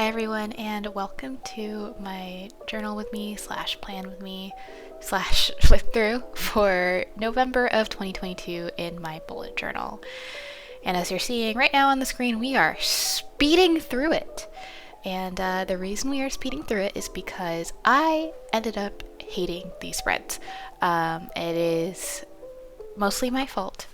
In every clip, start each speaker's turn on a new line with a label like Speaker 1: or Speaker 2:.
Speaker 1: everyone, and welcome to my journal with me / plan with me / flip through for November of 2022 in my bullet journal. And as you're seeing right now on the screen, we are speeding through it. And the reason we are speeding through it is because I ended up hating these spreads. It is mostly my fault.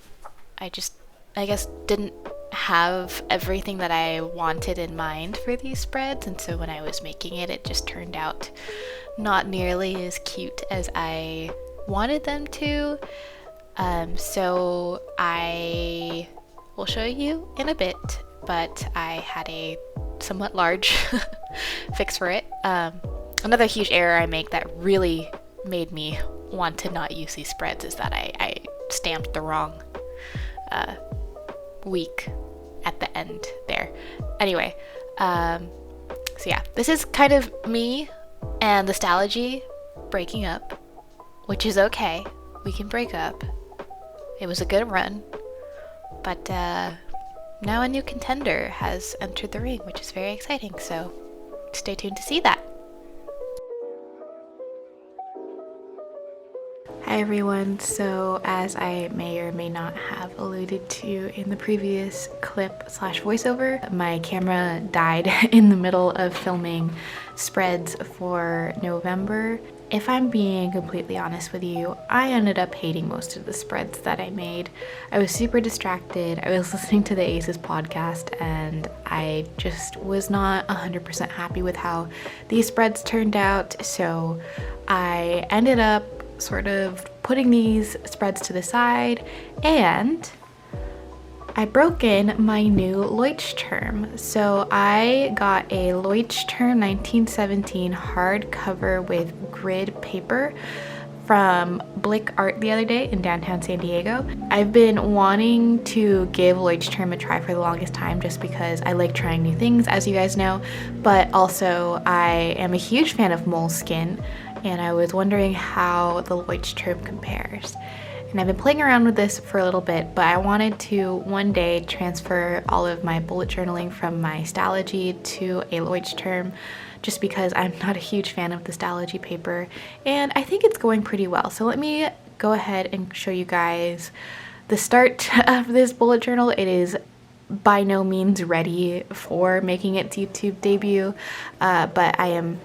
Speaker 1: I guess didn't have everything that I wanted in mind for these spreads, and so when I was making it, it just turned out not nearly as cute as I wanted them to. So I will show you in a bit, but I had a somewhat large fix for it. Another huge error I make that really made me want to not use these spreads is that I stamped the wrong week at the end there. Anyway, so yeah, this is kind of me and the Stalogy breaking up, which is okay. We can break up. It was a good run, but now a new contender has entered the ring, which is very exciting, so stay tuned to see that. Hi everyone, so as I may or may not have alluded to in the previous clip / voiceover, my camera died in the middle of filming spreads for November. If I'm being completely honest with you, I ended up hating most of the spreads that I made. I was super distracted. I was listening to the Aces podcast and I just was not 100% happy with how these spreads turned out, so I ended up sort of putting these spreads to the side, and I broke in my new Leuchtturm. So I got a Leuchtturm 1917 hardcover with grid paper from Blick Art the other day in downtown San Diego. I've been wanting to give Leuchtturm a try for the longest time just because I like trying new things, as you guys know, but also I am a huge fan of Moleskine, and I was wondering how the Leuchtturm compares. And I've been playing around with this for a little bit, but I wanted to one day transfer all of my bullet journaling from my Stalogy to a Leuchtturm, just because I'm not a huge fan of the Stalogy paper, and I think it's going pretty well. So let me go ahead and show you guys the start of this bullet journal. It is by no means ready for making its YouTube debut, but I am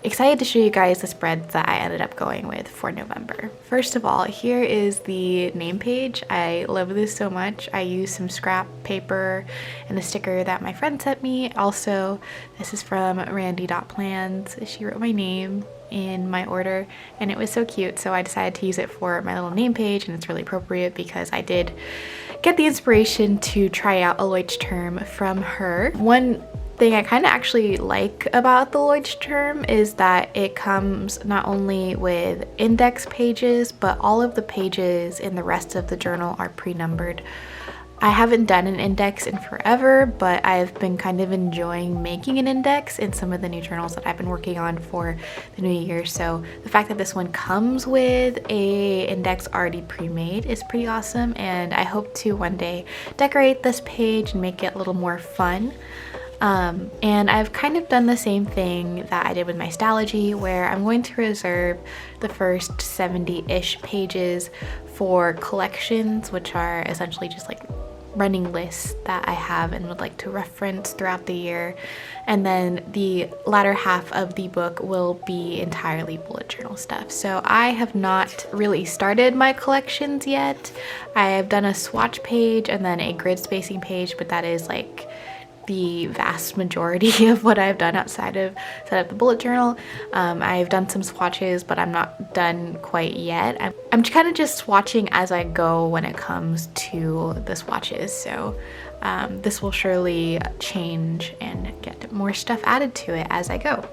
Speaker 1: excited to show you guys the spreads that I ended up going with for November. First of all, here is the name page. I love this so much. I used some scrap paper and a sticker that my friend sent me. Also, this is from Randy.plans. She wrote my name in my order and it was so cute, so I decided to use it for my little name page, and it's really appropriate because I did get the inspiration to try out a Leuchtturm from her. One thing I kind of actually like about the Leuchtturm is that it comes not only with index pages, but all of the pages in the rest of the journal are pre-numbered. I haven't done an index in forever, but I've been kind of enjoying making an index in some of the new journals that I've been working on for the new year. So the fact that this one comes with a index already pre-made is pretty awesome, and I hope to one day decorate this page and make it a little more fun. And I've kind of done the same thing that I did with my Stalogy, where I'm going to reserve the first 70-ish pages for collections, which are essentially just like running lists that I have and would like to reference throughout the year. And then the latter half of the book will be entirely bullet journal stuff. So I have not really started my collections yet. I have done a swatch page and then a grid spacing page, but that is like the vast majority of what I've done outside of set up the bullet journal. I've done some swatches, but I'm not done quite yet. I'm kind of just swatching as I go when it comes to the swatches, so this will surely change and get more stuff added to it as I go.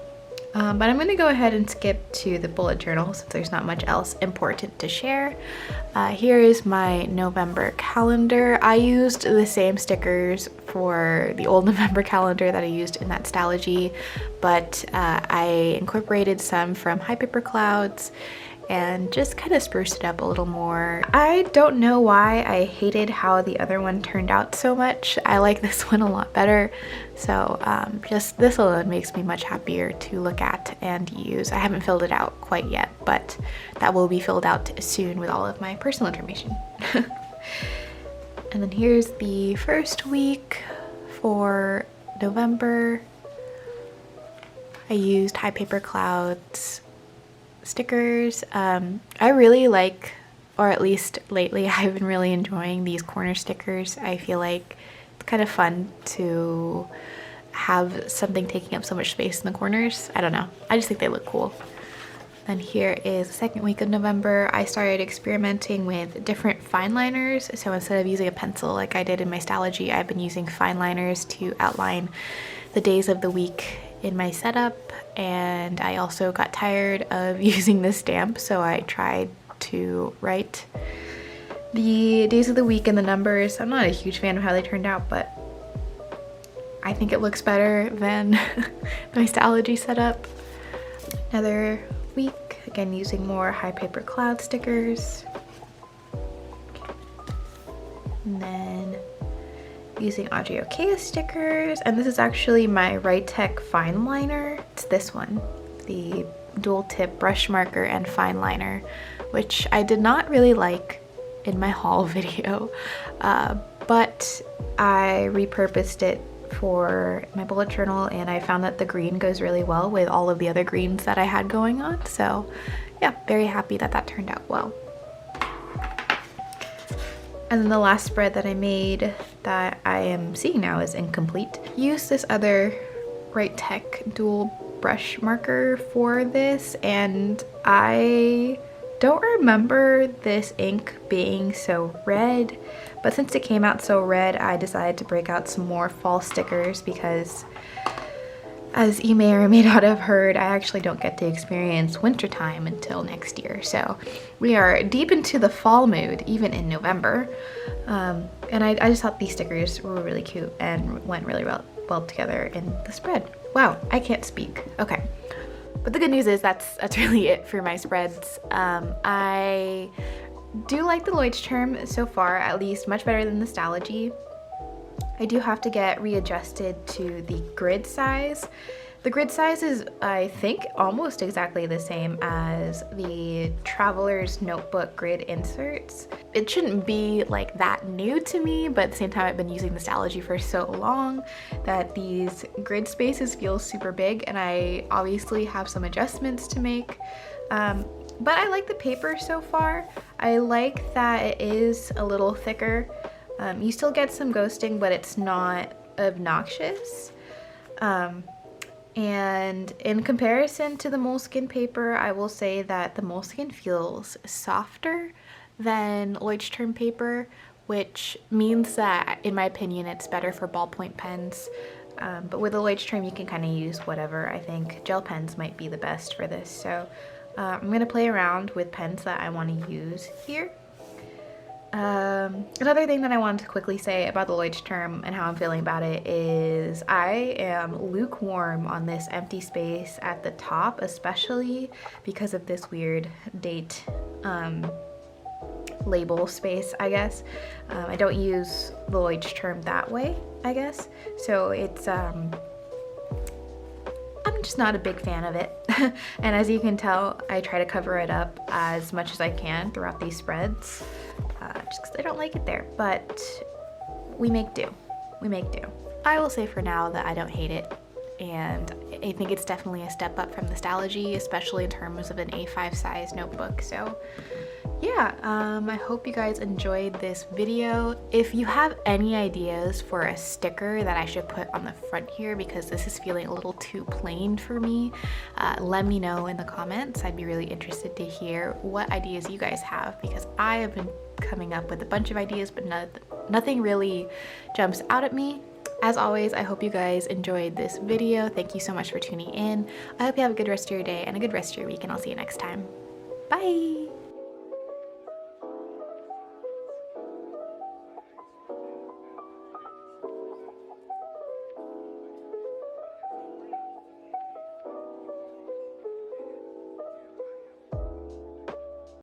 Speaker 1: But I'm going to go ahead and skip to the bullet journal since there's not much else important to share. Here is my November calendar. I used the same stickers for the old November calendar that I used in that Stalogy, but I incorporated some from High Paper Clouds, and just kind of spruce it up a little more. I don't know why I hated how the other one turned out so much. I like this one a lot better. So just this alone makes me much happier to look at and use. I haven't filled it out quite yet, but that will be filled out soon with all of my personal information. And then here's the first week for November. I used High Paper Clouds stickers. I really like, or at least lately, I've been really enjoying these corner stickers. I feel like it's kind of fun to have something taking up so much space in the corners. I don't know. I just think they look cool. Then here is the second week of November. I started experimenting with different fine liners. So instead of using a pencil like I did in my Stalogy, I've been using fine liners to outline the days of the week in my setup. And I also got tired of using this stamp, so I tried to write the days of the week and the numbers. I'm not a huge fan of how they turned out, but I think it looks better than my Stalogy setup. Another week, again using more High Paper Cloud stickers. And then using Audrey Okea stickers, and this is actually my Rite-Tech fine liner. It's this one, the dual tip brush marker and fine liner, which I did not really like in my haul video, but I repurposed it for my bullet journal, and I found that the green goes really well with all of the other greens that I had going on. So yeah, very happy that that turned out well. And then the last spread that I made that I am seeing now is incomplete. Use this other Rite-Tech dual brush marker for this, and I don't remember this ink being so red, but since it came out so red, I decided to break out some more fall stickers because, as you may or may not have heard, I actually don't get to experience wintertime until next year. So we are deep into the fall mood, even in November. And I just thought these stickers were really cute and went really well together in the spread. Wow, I can't speak. Okay. But the good news is that's really it for my spreads. I do like the Leuchtturm so far, at least much better than the Stalogy. I do have to get readjusted to the grid size. The grid size is, I think, almost exactly the same as the Traveler's Notebook grid inserts. It shouldn't be like that new to me, but at the same time I've been using the Stalogy for so long that these grid spaces feel super big, and I obviously have some adjustments to make. But I like the paper so far. I like that it is a little thicker. You still get some ghosting, but it's not obnoxious. And in comparison to the Moleskine paper, I will say that the Moleskine feels softer than Leuchtturm paper, which means that, in my opinion, it's better for ballpoint pens. But with the Leuchtturm, you can kind of use whatever. I think gel pens might be the best for this. So I'm going to play around with pens that I want to use here. Another thing that I wanted to quickly say about the Leuchtturm and how I'm feeling about it is I am lukewarm on this empty space at the top, especially because of this weird date label space, I guess. I don't use the Leuchtturm that way, I guess. So it's, I'm just not a big fan of it. And as you can tell, I try to cover it up as much as I can throughout these spreads. Just because I don't like it there, but we make do. We make do. I will say for now that I don't hate it, and I think it's definitely a step up from the Stalogy, especially in terms of an A5 size notebook. So yeah, I hope you guys enjoyed this video. If you have any ideas for a sticker that I should put on the front here, because this is feeling a little too plain for me, let me know in the comments. I'd be really interested to hear what ideas you guys have, because I have been coming up with a bunch of ideas, but nothing really jumps out at me. As always, I hope you guys enjoyed this video. Thank you so much for tuning in. I hope you have a good rest of your day and a good rest of your week, and I'll see you next time. Bye!